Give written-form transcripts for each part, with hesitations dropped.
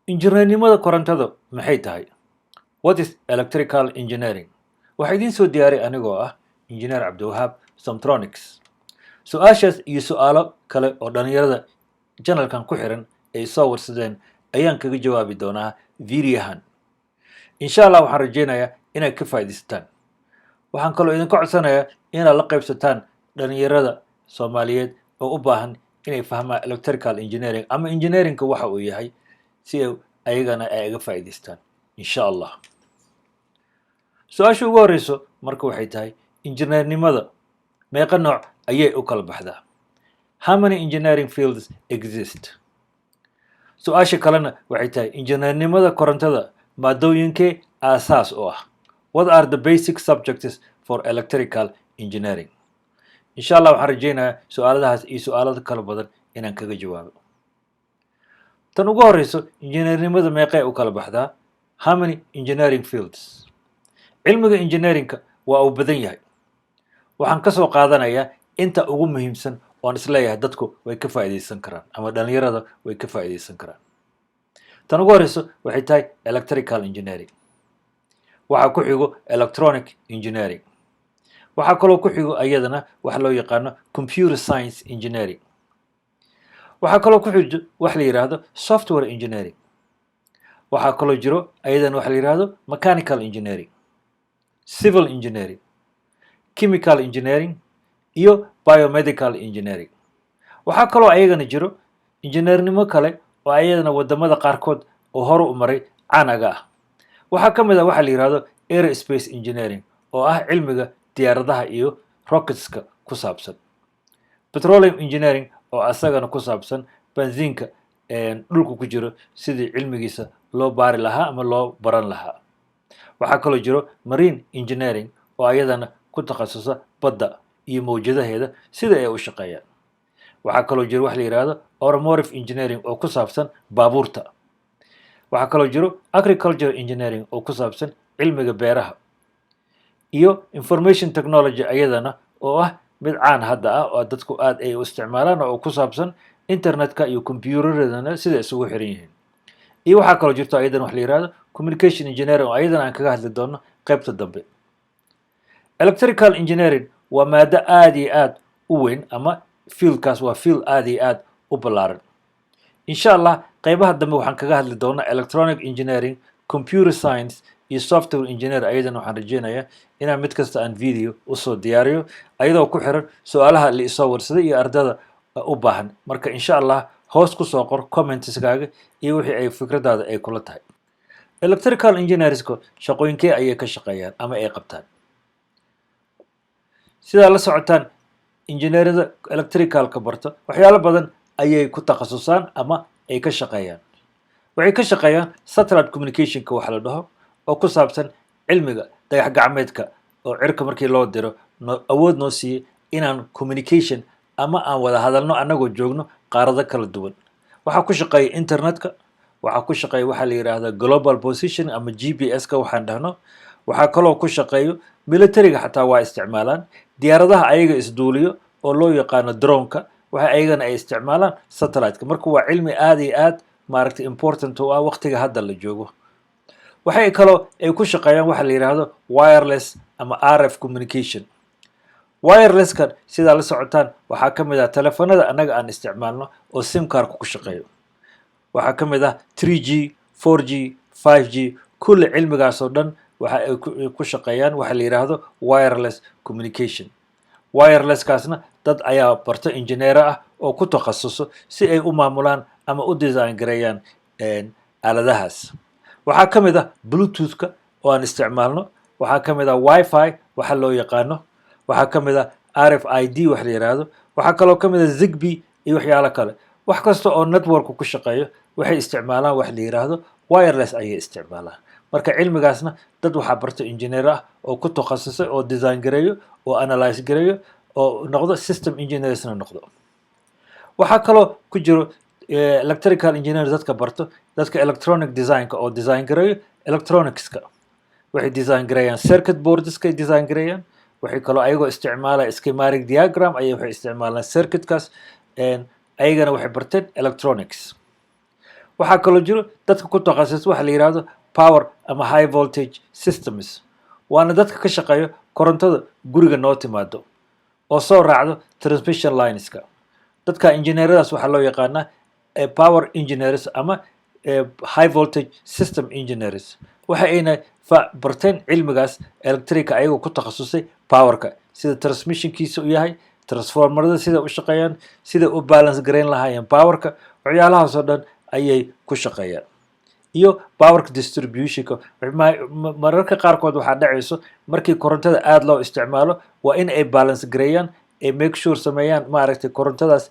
injineernimada korontada maxay tahay? What is electrical engineering? Waxaa idiin soo diyaaray anigoo ah injineer Cabdiwahaab Somtronics. Su-aashaas iyo su'aalo kale oo dhalinyarada janalkan ku xiran ay soo warsadeen ayaan kaga jawaabi doonaa videohan. Insha Allah waxaan rajeynayaa inaad ka faa'iidaystaan. Waxaan kaloo idinka codsanayaa inaad la qaybsataan dhalinyarada Soomaaliyeed oo u baahan inay fahmaan electrical engineering ama engineeringka waxa uu yahay si ayagana ay uga faa'iidaystaan. Insha Allah. Su-aasha ugu horeyso marka waxay tahay injineernimada meeqa nooc ayay u kala baxdaa? How many engineering fields exist? Su-aasha kalena waxay tahay injineernimada korontada maadooyinkee aasaas u ah? What are the basic subjects for electrical engineering? Insha Allah waxaan rajeynayaa su-aaladahaas iyo su-aalada kala badan inaan kaga jawaabo. Tan ugu horeyso injineernimada meeqay u kala baxdaa? How many engineering fields? Cilmiga engineeringka waa uu badan yahay. Waxaan ka soo qaadanayaa inta ugu muhiimsan oon isleeyahay dadku way ka faa'iidaysan karaan ama dhalinyarada way ka faa'iidaysan karaan. Tan ugu horeyso waxay tahay electrical engineering. Waxaa ku xigo electronic engineering. Waxaa kaloo ku xigo ayadana waxa loo yaqaano computer science engineering. Waxaa kaloo ku xigo wax la yiraahdo software engineering. Waxaa kaloo jiro ayadana wax la yiraahdo mechanical engineering, civil engineering, chemical engineering iyo biomedical engineering. Waxaa kaloo ayagana jiro injineernimo kale oo ayadana wadamada qaarkood oo hore u maray caanaga ah. Waxaa ka mid ah waxa la yiraahdo aerospace engineering oo ah cilmiga diyaaradaha iyo rocketska ku saabsan. Petroleum engineering oo asagana ku saabsan benziinka dhulka ku jiro sidii cilmigiisa loo baari lahaa ama loo baran lahaa. Waxaa kaloo jiro marine engineering oo ayadana ku takhasusa badda iyo mawjadaheeda sida ay u shaqeeyaan. Waxaa kaloo jiro wax la yiraahdo automotive engineering oo ku saabsan baabuurta. Waxaa kaloo jiro agriculture engineering oo ku saabsan cilmiga beeraha iyo information technology ayadana oo ah mid caan hadda ah oo dadku aad ay u isticmaalaan oo ku saabsan internetka iyo computeradana sida isugu xiran yihiin. iyo waxaa kaloo jirto ayadana wax la yiraahdo communication engineering oo ayadana aan kaga hadli doono qaybta dambe. Electrical engineering waa maado aad iyo aad u weyn ama fieldkaas waa field aad iyo aad u ballaaran. Insha Allah qaybaha dambe waxaan kaga hadli doonaa electronic engineering, computer science iyo software engineer ayadana waxaan rajeynayaa inaan mid kasta aan video usoo diyaariyo ayadoo ku xiran su-aalaha la isoo warsaday iyo ardada u baahan. Marka insha Allah hoos ku soo qor commentskaaga iyo wixii ay fikradaada ay kula tahay. Electrical engineerska shaqooyinkee ayay ka shaqeeyaan ama ay qabtaan? Sidaa la socotaan injineerada electricalka barta waxyaalo badan ayay ku takhasusaan ama ay ka shaqeeyaan. Waxay ka shaqeeyaan satellite communicationka waxa la dhaho oo ku saabsan cilmiga dayax gacmeedka oo cirka markii loo diro awood noo siiyey inaan communication ama aan wada hadalno annagoo joogno qaarado kala duwan. Waxaa ku shaqeeya internetka, waxaa ku shaqeeya waxa la yiraahdo global position ama GPS-ka waxaan dhahno. Waxaa kaloo ku shaqeeyo militariga xataa waa isticmaalaan diyaaradaha ayaga isduuliyo oo loo yaqaano drone-ka waxa ayagana ay isticmaalaan satellite-ka. Marka waa cilmi aad iyo aad maaragtay important u ah waqtiga hadda la joogo. Waxay kaloo ay ku shaqeeyaan waxa la yiraahdo wireless ama RF communication. Wireless-kan sidaa la socotaan waxaa ka mid ah telefoonada annaga aan isticmaalno oo sim card ku shaqeeyo. Waxaa ka mid ah 3G, 4G, 5G kulli cilmigaas oo dhan waxa ay ku shaqeeyaan waxa la yiraahdo wireless communication. Wireless-kaasna dad ayaa barta injineero ah oo ku takhasuso si ay u maamulaan ama u design gareeyaan aaladahaas. Waxaa ka mid ah bluetooth-ka oo aan isticmaalno. Waxaa ka mid ah wifi waxa loo yaqaano. Waxaa ka mid ah RFID wax la yiraahdo. Waxaa kaloo ka mid ah Zigbee iyo waxyaalo kale. Wax kasta oo network ku shaqeeyo waxay isticmaalaan wax la yiraahdo wireless ayay isticmaalaan. Marka cilmigaasna dad waxaa barta injineero ah oo ku takhasusay oo design gareeyo oo analyze gareeyo oo noqdo system engineersna noqdo. Waxaa kaloo ku jiro electrical engineer dadka barto dadka electronic design-ka oo design gareeyo electronics-ka. Waxay design gareeyaan circuit boards-ka design gareeyaan. Waxay kaloo ayagoo isticmaalaya schematic diagram ayay waxay isticmaalaan circuit-kaas ayagana waxay barteen electronics. waxaa kaloo jiro dadka ku takhasus waxa la yidhaahdo power ama high voltage systems waana dadka ka shaqeeyo korontada guriga noo timaado oo soo raacdo transmission lineska dadka injineeradaas waxaa loo yaqaanaa power engineers ama high voltage system engineers waxa ayna barteen cilmigaas electrica ayagoo ku takhasusay powerka sida transmissionkiisa u yahay transformerada sida u shaqeeyaan sida u balance garayn lahaayeen powerka waxyaalahaasoo dhan ayay ku shaqeeyaan iyo powerka distributionka mararka qaarkood waxaa dhacayso markii korontada aada loo isticmaalo waa in ay balance gareeyaan ay make sure sameeyaan maaragtay korontadaas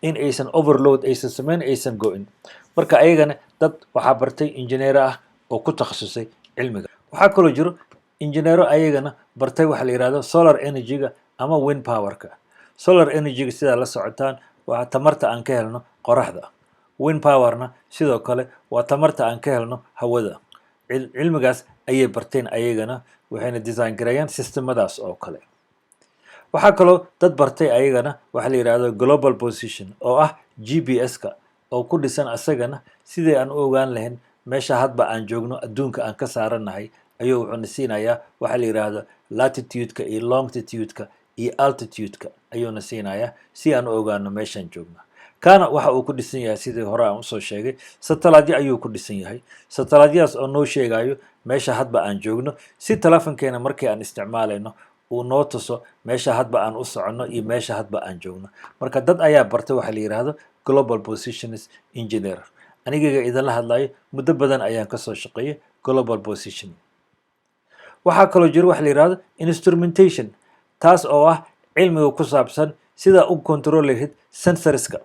in aysan overload aysan sameyn aysan go-in marka ayagana dad waxaa bartay injineero ah oo ku takhasusay cilmiga waxaa kaloo jiro injineero ayagana bartay waxa la yihahdo solar energy-ga ama wind powerka solar energy-ga sidaa la socotaan waa tamarta aan ka helno qoraxda wind powerna sidoo kale waa tamarta aan ka helno hawada cilmigaas ayay barteen ayagana waxayna design gareeyaan systemadaas oo kale waxaa kaloo dad bartay ayagana waxa la yidhaahdo global position oo ah GPS-ka oo ku dhisan asagana sidii aan u ogaan lahayn meesha hadba aan joogno adduunka aan ka saaranahay ayuu wuxuuna siinayaa waxa la yidhaahdo latitude-ka iyo longitude-ka iyo altitude-ka ayuuna siinayaa si aan u ogaano meeshaan joogno kaana waxa uu ku dhisan yahay sidii hore aan usoo sheegay satalaadyo ayuu ku dhisan yahay satalaadyadaas oo noo sheegayo meesha hadba aan joogno si telefonkeena markii aan isticmaalayno uu noo tuso meesha hadba aan u soconno iyo meesha hadba aan joogno marka dad ayaa bartay waxa la yidhaahdo global positionist engineer anigaga idinla hadlayo muddo badan ayaan kasoo shaqeeyay global position waxaa kaloo jiro waxa la yidhaahdo instrumentation taas oo ah cilmiga ku saabsan sida u control lahayd sensorska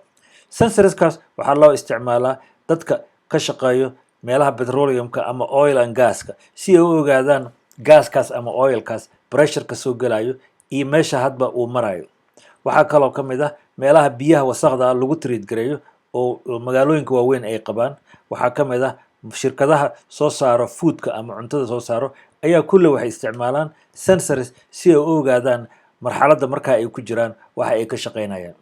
sensorskaas waxaa loo isticmaalaa dadka ka shaqeeyo meelaha petroleumka ama oil and gaska si ay u ogaadaan gaskaas ama oilkaas pressureka soo gelayo iyo meesha hadba uu marayo waxaa kaloo ka mid ah meelaha biyaha wasaqda lagu treat gareeyo oo magaalooyinka waaweyn ay qabaan waxaa ka mid ah shirkadaha soo saaro foodka ama cuntada soo saaro ayaa kulle waxay isticmaalaan sensors si ay u ogaadaan marxaladda markaa ay ku jiraan waxa ay ka shaqaynayaan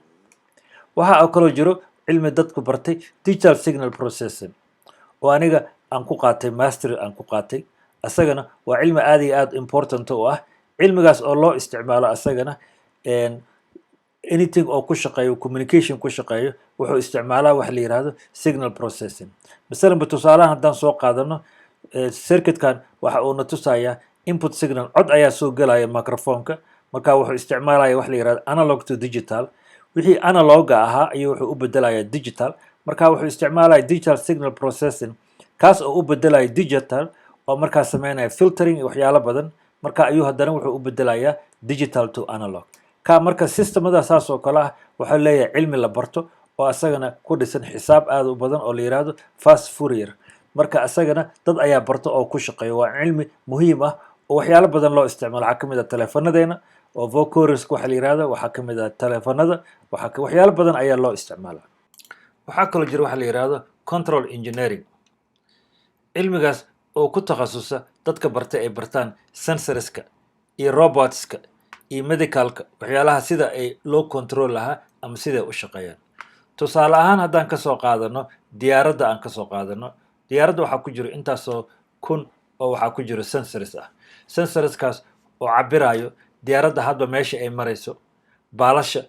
waxaa kaloo jiro cilmi dadku bartay digital signal processing oo aniga aan ku qaatay master aan ku qaatay asagana waa cilmi aada iyo aada important u ah cilmigaas oo loo isticmaalo asagana anything oo ku shaqeeyo communication ku shaqeeyo wuxuu isticmaalaa waxa la yidhaahdo signal processing masalanba tusaalahan haddaan soo qaadano circuitkan waxa uuna tusayaa input signal cod ayaa soo gelaya microphoneka marka wuxuu isticmaalaya waxa la yihahdo analog to digital wixii analoga ahaa ayuu wuxuu u bedelayaa digital marka wuxuu isticmaalaya digital signal processing kaas oo u bedelaya digital oo markaa sameynaya filtering iyo waxyaalo badan marka ayuu haddana wuxuu u bedelayaa digital to analog ka marka systemada saas oo kale ah waxaa leeyahay cilmi la barto oo asagana ku dhisan xisaab aada u badan oo la yidhaahdo fast fourier marka asagana dad ayaa barto oo ku shaqeeyo waa cilmi muhiim ah oo waxyaalo badan loo isticmaalo waxaa kamid ah teleefonadeena oo vocorisk waxa la yihahdo waxaa kamid ah teleefonada waxyaalo badan ayaa loo isticmaala waxaa kaloo jira waxa la yihahdo control engineering cilmigaas oo ku takhasusa dadka bartay ay bartaan sensorska iyo robotska iyo medicalka waxyaalaha sida ay loo control lahaa ama siday u shaqeeyaan tusaale ahaan haddaan kasoo qaadano diyaaradda aan kasoo qaadano diyaaradda waxaa ku jiro intaasoo kun oo waxaa ku jiro sensors ah sensorskaas oo cabirayo diyaaradda hadba meesha ay marayso baalasha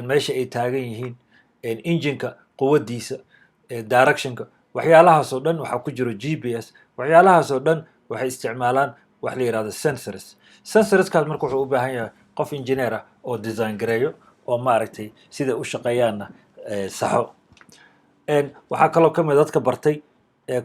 meesha ay taagan yihiin injinka quwadiisa directionka waxyaalahaasoo dhan waxaa ku jiro GPS waxyaalahaasoo dhan waxay isticmaalaan wax la yihahdo sensors sensorskaas marka wuxuu u baahan yahay qof engineer ah oo design gareeyo oo maaragtay sida u shaqeeyaanna saxo waxaa kaloo ka mid dadka bartay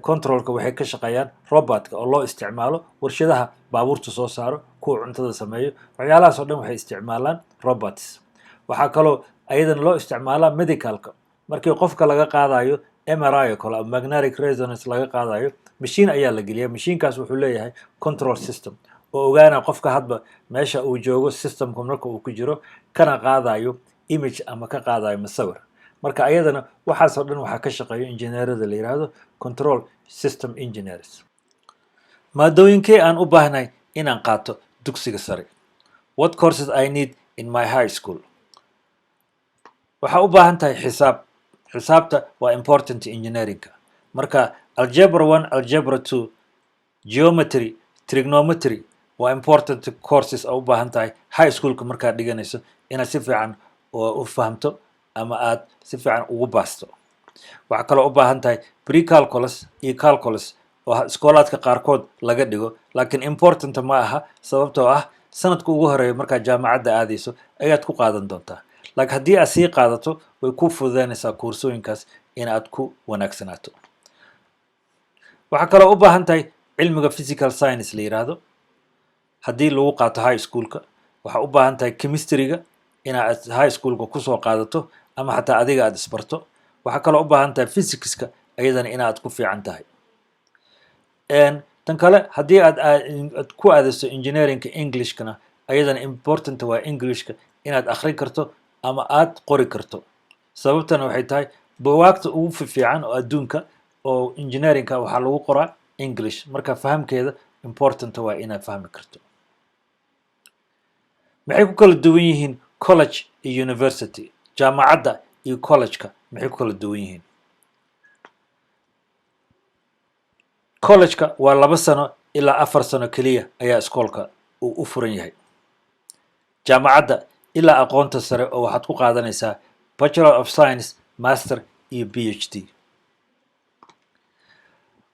controlka waxay ka shaqeeyaan robotka oo loo isticmaalo warshadaha baabuurta soo saaro kuwa cuntada sameeyo waxyaalahaas oo dhan waxay isticmaalaan robots waxaa kaloo ayadana loo isticmaalaa medicalka markii qofka laga qaadayo MRI oo kale magnetic resonance laga qaadayo machine ayaa la geliyaa machiinkaas wuxuu leeyahay control system oo ogaana qofka hadba meesha uu joogo systemka marka uu ku jiro kana qaadayo image ama ka qaadayo masawir marka ayadana waxaasoo dhan waxaa ka shaqeeyo injineerada la yidhaahdo control system engineers maadooyinkee aan u baahnay inaan qaato dugsiga sare what courses I need in my high school waxaa u baahan tahay xisaabta waa important engineeringka marka algebra 1 algebra 2 geometry trigonometry waa important courses oo u baahan tahay high schoolka markaad dhiganayso inaad si fiican u fahamto ama aad si fiican ugu baasto waxaa kaloo u baahan tahay pre-calculus iyo calculus oo iskoolaadka qaarkood laga dhigo laakiin important ma aha sababtoo ah sanadka ugu horeeya markaad jaamacadda aadayso ayaad ku qaadan doontaa laakiin haddii aad sii qaadato way ku fududaynaysaa koorsooyinkaas in aad ku wanaagsanaato waxaa kaloo u baahan tahay cilmiga physical science la yidhaahdo haddii lagu qaato high schoolka waxaa u baahan tahay chemistryga inaad high schoolka kusoo qaadato ama xataa adiga aad isbarto waxaa kaloo u baahan tahay physicska iyadana inaad ku fiican tahay tan kale haddii aad ku aadayso engineeringka englishkana ayadana important waa englishka inaad akrin karto ama aad qori karto sababtana waxay tahay buwaagta ugu fiican oo adduunka oo engineeringka waxaa lagu qoraa english marka fahamkeeda important waa inaad fahmi karto maxay ku kala duwan yihiin college iyo university jaamacadda iyo collegeka maxay ku kala duwan yihiin collegeka waa 2 sano ilaa 4 sano keliya ayaa iskoolka uu u furan yahay jaamacadda ilaa aqoonta sare oo waxaad ku qaadanaysaa bachelor of science master iyo phd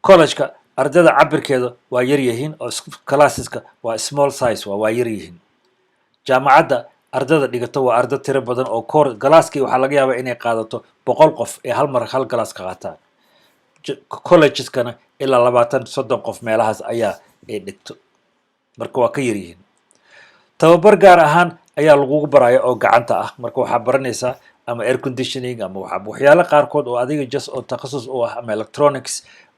collegeka ardayda cabirkeeda waa yar yihiin oo classeska waa small size waa yar yihiin jaamacadda ardayda dhigato waa arday tiro badan oo galaaskii waxaa laga yaabaa inay qaadato 100 qof ee hal mar hal galaas ka qaataan collegeskana ilaa 20-30 qof meelahaas ayaa ay dhigto marka waa ka yar yihiin tababar gaar ahaan ayaa lagugu baraya oo gacanta ah marka waxaa baranaysaa ama air conditioning ama waxyaalo qaarkood oo adiga just oo takhasus u ah ama electronics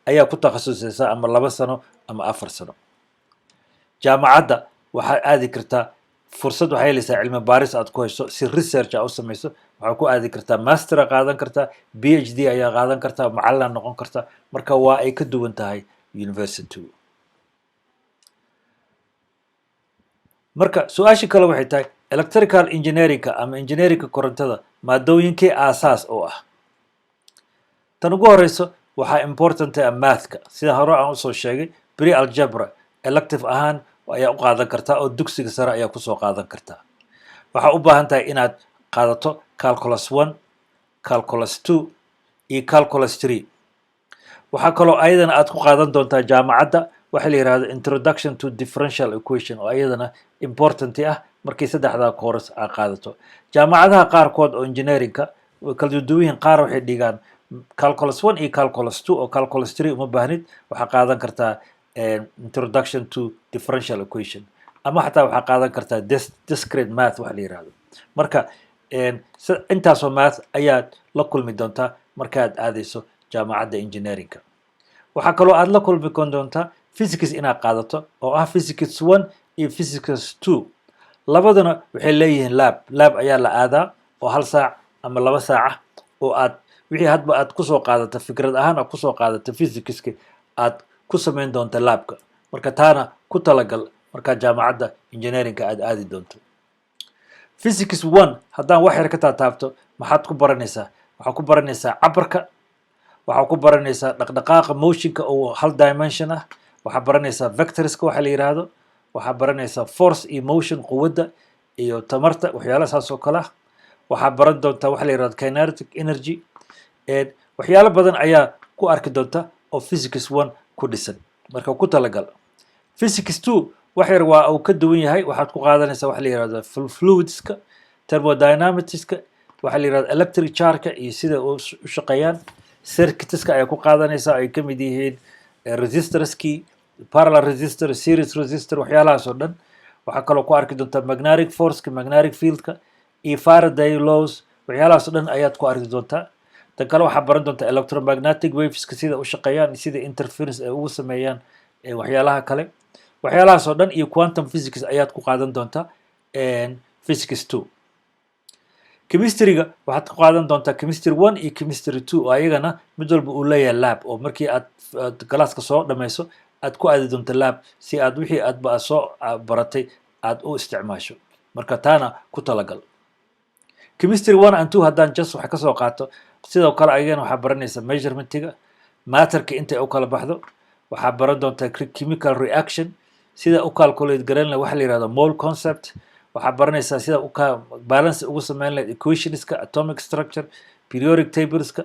ayaa ku takhasusaysaa ama 2 sano ama 4 sano jaamacadda waxaad aadi kartaa fursad waxay helaysaa cilmi baaris aad ku hayso si research aad u samayso waxaad ku aadi kartaa master qaadan kartaa phd ayaa qaadan kartaa macallin noqon kartaa marka waa ay ka duwan tahay university marka su-aasha kale waxay tahay electrical engineeringka ama engineeringka korontada maadooyinkii aasaas oo ah tan ugu horeyso waxaa important ah mathka sida hore aan usoo sheegay pre algebra elective ahaan ayaa u qaadan kartaa oo dugsiga sare ayaa kusoo qaadan kartaa waxaa u baahan tahay inaad qaadato calculus 1 calculus 2 iyo calculus 3 waxaa kaloo ayadana aad ku qaadan doontaa jaamacadda waxa la yidhahdo introduction to differential equation oo ayadana important ah markii saddexdaa course aad qaadato jaamacadaha qaarkood oo engineeringka way kala duwan yihiin qaar waxay dhigaan calculus 1 iyo calculus 2 oo calculus 3 uma baahnid waxaa qaadan kartaa introduction to differential equation ama xataa waxaa qaadan kartaa discrete math waxa la yidhahdo marka intaasoo math ayaad la kulmi doontaa markaad aadayso jaamacadda engineeringka waxaa kaloo aad la kulmi doontaa physics inaad qaadato oo ah physics 1 iyo physics 2 labaduna waxay leeyihiin lab ayaa la aadaa oo 1 saac ama 2 saac ah oo aad wixii hadba aad kusoo qaadato fikrad ahaan aad kusoo qaadato physicska aad ku samayn doonta labka marka taana ku talagal markaa jaamacadda engineeringka aad aadi doonto physics 1 haddaan wax yar ka taataabto maxaad ku baranaysaa waxaad ku baranaysaa cabarka waxaad ku baranaysaa dhaqdhaqaaqa motionka oo 1 dimension ah waxaad baranaysaa vectorska waxa la yidhaahdo waxaad baranaysaa force iyo motion quwadda iyo tamarta waxyaala saas oo kale ah waxaad baran doontaa waxa la yidhahdo kinetic energy waxyaalo badan ayaa ku arki doonta oo physics 1 ku dhisan marka ku talagal physics 2 wax yar waa uu ka duwan yahay waxaad ku qaadanaysaa waxa la yidhahdo fluidska thermodynamicska waxa la yidhahdo electric charge iyo sida u shaqeeyaan circuitska ayaa ku qaadanaysaa ay ka mid yihiin resistorskii parallel resistor series resistor waxyaalahaas oo dhan waxaa kaloo ku arki doontaa magnetic forceka magnetic fieldka iyo Faraday laws waxyaalahaas oo dhan ayaad ku arki doontaa tan kale waxaa baran doontaa electromagnetic waveska sida u shaqeeyaan sida interference ay ugu sameeyaan waxyaalaha kale waxyaalahaas oo dhan iyo quantum physics ayaad ku qaadan doontaa physics 2 chemistryga waxaad ku qaadan doontaa chemistry 1 iyo chemistry 2 oo ayagana mid walba uu leeyahay lab oo markii aad galaaska soo dhamayso aad ku aadi doonto lab si aad wixii aadba soo baratay aad u isticmaasho marka taana ku talagal chemistry 1 and 2 haddaan just waxa kasoo qaato sidoo kale ayagana waxaa baranaysa measurementga matterka intay u kala baxdo waxaa baran doontaa chemical reaction sida u calculate garan lahayd waxa la yihahdo mole concept waxaa baranaysaa sida balance ugu sameyn lahayd equationska atomic structure periodic tableska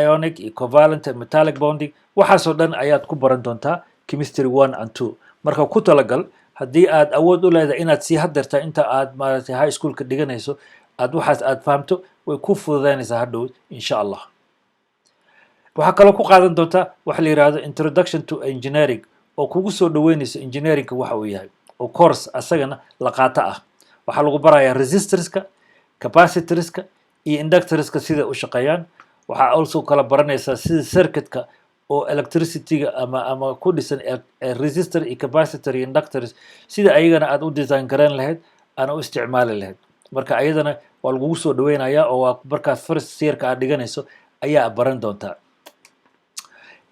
ionic iyo covalent metallic bonding waxaasoo dhan ayaad ku baran doontaa chemistry 1 and 2 marka ku talagal haddii aad awood u leedahay inaad sii hadeertaa inta aad maaragtay high schoolka dhiganayso waxaas aad fahamto way ku fududaynaysaa hadhow insha allah waxaa kaloo ku qaadan doontaa waxa la yihahdo introduction to engineering oo kugu soo dhaweynayso engineeringka waxa uu yahay oo course asagana la qaato ah waxaa lagu barayaa resistorska capacitorska iyo inductorska sida u shaqeeyaan waxaa also kala baranaysaa sida circuitka oo electricityga ama ku dhisan resistor iyo capacitor iyo inductors sida ayagana aad u design garan lahayd ana u isticmaali lahayd marka ayadana waa lagugu soo dhaweynayaa oo waa markaas first yearka aad dhiganayso ayaa baran doontaa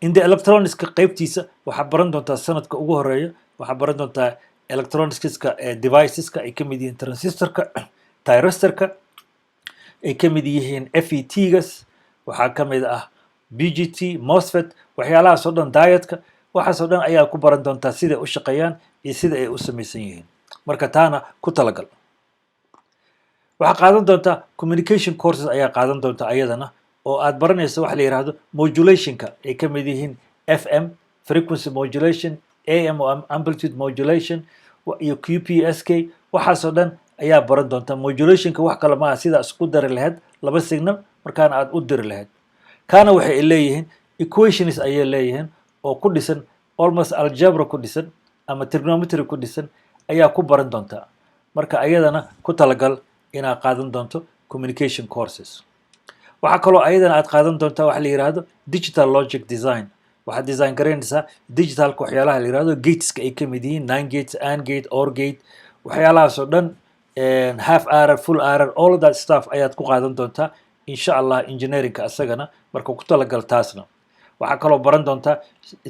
in the electronicska qaybtiisa waxaa baran doontaa sanadka ugu horeeya waxaa baran doontaa electronicska deviceska ay kamid yihiin transistorka thyristorka ay kamid yihiin FET-gas waxaa kamid ah BGT MOSFET waxyaalahaas oo dhan diodka waxaasoo dhan ayaa ku baran doontaa sida u shaqeeyaan iyo sida ay u samaysan yihiin marka taana ku talagal waxaa qaadan doontaa communication courses ayaa qaadan doonta ayadana oo aad baranayso waxa la yihahdo modulationka ay kamid yihiin FM frequency modulation AM oo amplitude modulation iyo QPSK waxaasoo dhan ayaa baran doontaa modulationka wax kale maaha sidaa isku dari lahayd laba signal markaana aad u diri lahayd kaana waxay leeyihiin equations ayay leeyihiin oo ku dhisan almost algebra ku dhisan ama trigonometry ku dhisan ayaa ku baran doontaa marka ayadana ku talagal inaad qaadan doonto communication courses waxaa kaloo ayadana aad qaadan doontaa waxa la yihahdo digital logic design waxaad design garaynaysaa digitalka waxyaalaha la yihahdo gateska ay kamid yihiin 9 gates and gate or gate waxyaalahaasoo dhan half error full error all of that stuff ayaad ku qaadan doontaa insha allah engineeringka asagana marka ku talagal taasna waxaa kaloo baran doontaa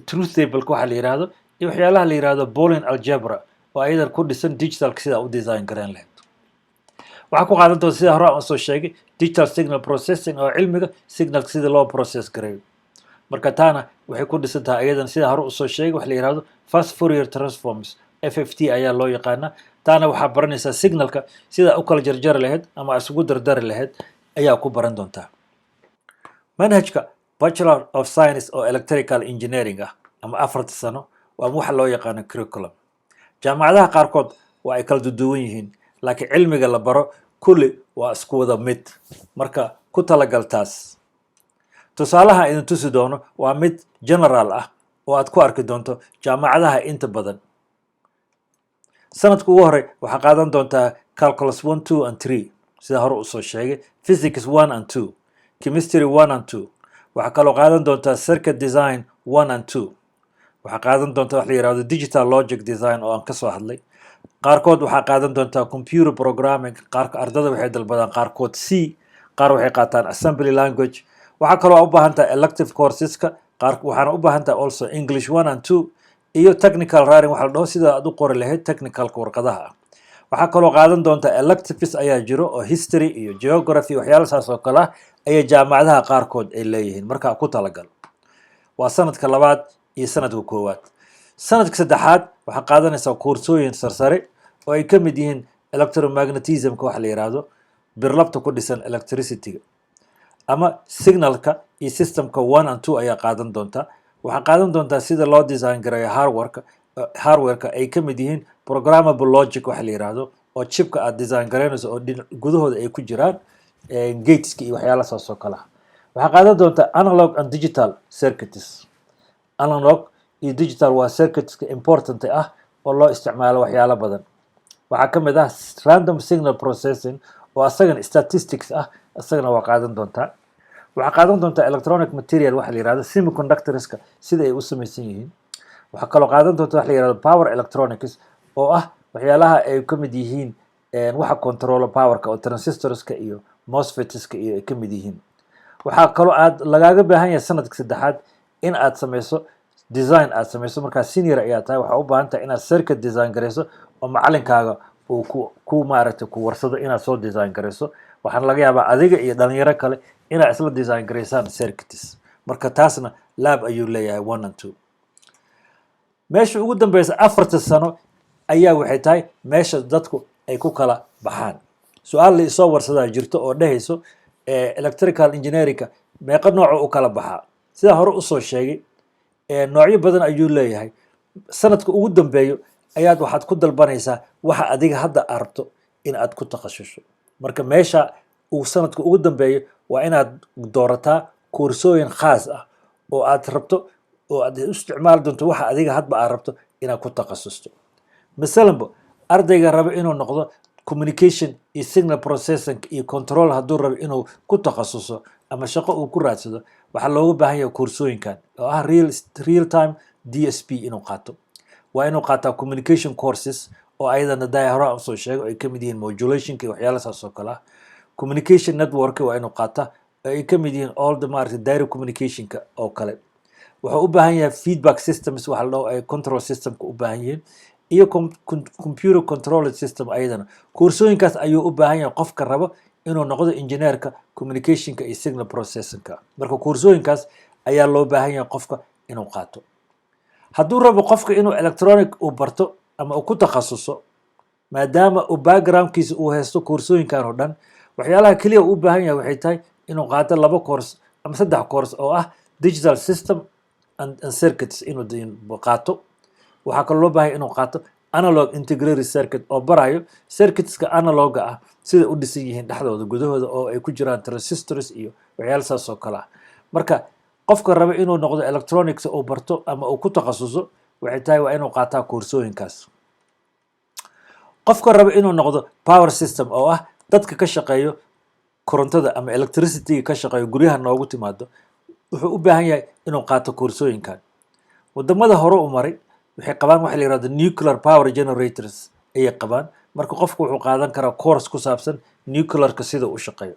truth tableka waxa la yihahdo iyo waxyaalaha la yihahdo boolean algebra oo ayadan ku dhisan digitalka sidaa u design garayn lahayd waxaa ku qaadan doonta sida hore aan soo sheegay digital signal processing oo cilmiga signalka sida loo process gareeyo marka taana waxay ku dhisan tahay ayadan sida hore usoo sheegay waxa la yihahdo fast Fourier transforms FFT ayaa loo yaqaanaa taana waxaa baranaysaa signalka sida u kala jarjari lahayd ama isugu dardari lahayd ayaa ku baran doontaa manhajka Bachelor of Science oo Electrical Engineering ah ama 4 sano waa waxa loo yaqaano curriculum jaamacadaha qaarkood waa ay kala duwan yihiin laakiin cilmiga la baro kulli waa isku wada mid marka ku talagal taas tusaalaha idin tusi doono waa mid general ah oo aad ku arki doonto jaamacadaha inta badan sanadka ugu hore waxaa qaadan doontaa calculus 1 2 and 3 sida hore usoo sheegay physics 1 and 2 chemistry 1 and 2 waxaa kaloo qaadan doontaa circuit design 1 and 2 waxaa qaadan doontaa wax la yihahdo digital logic design oo aan kasoo hadlay qaarkood waxaa qaadan doontaa computer programming qaarka ardada waxay dalbadaan qaarkood C qaar waxay qaataan assembly language waxaa kaloo u baahan tahay elective courseska waxaana u baahan tahay also English 1 and 2 iyo technical writing waxa la dhaho sida aad u qori lahayd technicalka warqadaha ah waxaa kaloo qaadan doontaa electives ayaa jiro oo history iyo geography waxyaalo saas oo kale ah ayaa jaamacadaha qaarkood ay leeyihiin marka ku talagal waa sanadka labaad iyo sanadka koowaad sanadka saddexaad waxaa qaadanaysaa koorsooyin sarsare oo ay ka mid yihiin electromagnetismka waxa la yihahdo birlabta ku dhisan electricityga ama signalka iyo systemka 1 and 2 ayaa qaadan doontaa waxaa qaadan doontaa sida loo design gareeyo hardwareka ay ka mid yihiin programmable logic waxa la yihahdo oo chipka aad design garaynayso oo gudahooda ay ku jiraan gateska iyo waxyaala saas oo kale ah waxaa qaadan doontaa analog and digital circuits analog iyo digital waa circuitska important ah oo loo isticmaalo waxyaalo badan waxaa ka mid ah random signal processing oo asagana statistics ah asagana waa qaadan doontaa waxaa qaadan doontaa electronic material waxa la yihahdo semiconductorska sida ay u samaysan yihiin waxaa kaloo qaadan doonta waxa la yihahdo power electronics oo ah waxyaalaha ay ka mid yihiin waxa controlo powerka oo transistorska iyo MOSFETska iyo ay ka mid yihiin waxaa kaloo aad lagaaga baahan yahay sanadka saddexaad in aad samayso design aad samayso markaa senior ayaa tahay waxaa u baahan tahay inaad circuit design garayso oo macalinkaaga uu ku maaragtay ku warsado inaad soo design garayso waxaana laga yaabaa adiga iyo dhalinyaro kale inaad isla design garaysaan circuits marka taasna lab ayuu leeyahay 1 and 2 meesha ugu dambeysa 4 sano ayaa waxay tahay meesha dadku ay ku kala baxaan su-aal la isoo warsadaa jirto oo dhehayso electrical engineeringa meeqa nooc u kala baxaa sida hore usoo sheegay noocyo badan ayuu leeyahay sanadka ugu dambeeyo ayaad waxaad ku dalbanaysaa waxa adiga hadda aad rabto in aad ku takhasusho marka meesha uu sanadka ugu dambeeyo waa inaad doorataa koorsooyin khaas ah oo aad rabto oo aad u isticmaali doonto waxa adiga hadba aad rabto inaad ku takhasusto masalanba ardayga raba inuu noqdo communication iyo signal processing iyo control hadduu rabo inuu ku takhasuso ama shaqo uu ku raadsado waxaa looga baahan yahay koorsooyinkan oo ah real time DSP inuu qaato waa inuu qaataa communication courses oo ayadana daa hore aan soo sheego ay ka mid yihiin modulationka iyo waxyaala saas oo kale ah communication network waa inuu qaataa ay ka mid yihiin all the maaragtay direct communicationka oo kale wuxuu u baahan yahay feedback systems waxa la dhaho ay control systemka u baahan yihiin iyo computer control system ayadana koorsooyinkaas ayuu u baahan yahay qofka rabo inuu noqdo engineerka communicationka iyo signal processingka marka koorsooyinkaas ayaa loo baahan yahay qofka inuu qaato hadduu rabo qofka inuu electronic uu barto ama uu ku takhasuso maadaama uu backgroundkiisa uu haysto koorsooyinkan oo dhan waxyaalaha keliya uu u baahan yahay waxay tahay inuu qaato 2 course ama 3 course oo ah digital system and circuits inuu qaato waxaa kaloo loo baahan inuu qaato analog integrated circuit oo barayo circuitska analoga ah sida u dhisan yihiin dhexdooda gudahooda oo ay ku jiraan transistors iyo waxyaala saas oo kale ah marka qofka raba inuu noqdo electronics oo barto ama uu ku takhasuso waxay tahay waa inuu qaataa koorsooyinkaas qofka raba inuu noqdo power system oo ah dadka ka shaqeeyo korontada ama electricity ka shaqeeyo guryaha noogu timaado wuxuu u baahan yahay inuu qaato koorsooyinkan wadamada hore u maray waxay qabaan waxa la yiraahdo nuclear power generators ayay qabaan marka qofku wuxuu qaadan karaa course ku saabsan nuclearka sida uu shaqeeyo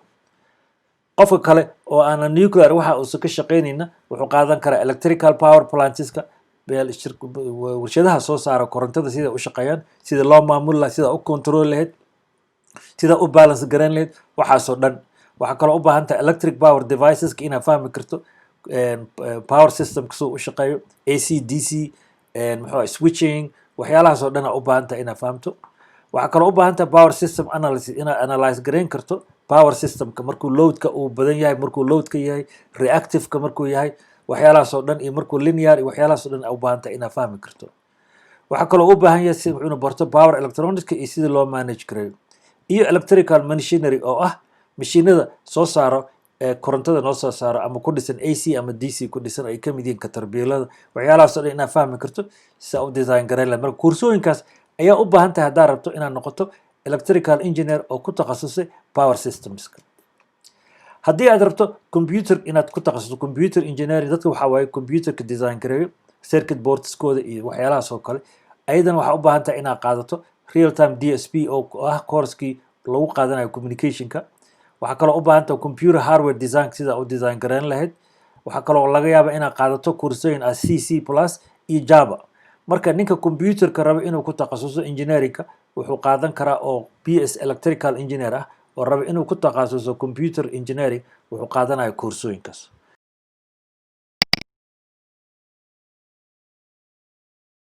qofka kale oo aan nuclear waxa uu ka shaqeynayna wuxuu qaadan karaa electrical power plantska warshadaha soo saara korontada sida u shaqeeyaan sida loo maamuli lahaa sida u control lahayd sida u balance garan lahayd waxaasoo dhan waxaa kaloo u baahan tahay electric power deviceska inaad fahmi karto power systemka sida u shaqeeyo AC DC muxuu switching waxyaalahaasoo dhan u baahan tahay inaad fahamto waxaa kaloo u baahan tahay power system analysis inaad analyze gareyn karto power systemka markuu loadka uu badan yahay markuu loadka yahay reactiveka markuu yahay waxyaalahaasoo dhan iyo markuu linear iyo waxyaalahaasoo dhan u baahan tahay inaad fahmi karto waxaa kaloo u baahan yahay si inuu barto power electronicska iyo sida loo manage gareeyo iyo electrical machinery oo ah mashiinada soo saaro korontada noo soo saaro ama ku dhisan AC ama DC ku dhisan ay ka mid yihiin katarbiilada waxyaalahaasoo dhan inaad fahmi karto sida u design gareyn lahayd marka koorsooyinkaas ayaa u baahan tahay haddaad rabto inaad noqoto electrical engineer oo ku takhasusay power systemska haddii aad rabto computer inaad ku takhasusto computer engineering dadka waxaa waaye computerka design gareeyo circuit boardskooda iyo waxyaalahaas oo kale ayadana waxaa u baahan tahay inaad qaadato real time DSP oo ah coursekii lagu qaadanayo communicationka waxaa kaloo u baahan tahay computer hardware design sida u design gareyn lahayd waxaa kaloo laga yaabaa inaad qaadato koorsooyin ah C++ iyo Java marka ninka computerka raba inuu ku takhasuso engineeringka wuxuu qaadan karaa oo PS electrical engineer ah oo raba inuu ku takhasuso computer engineering wuxuu qaadanayo koorsooyinkaas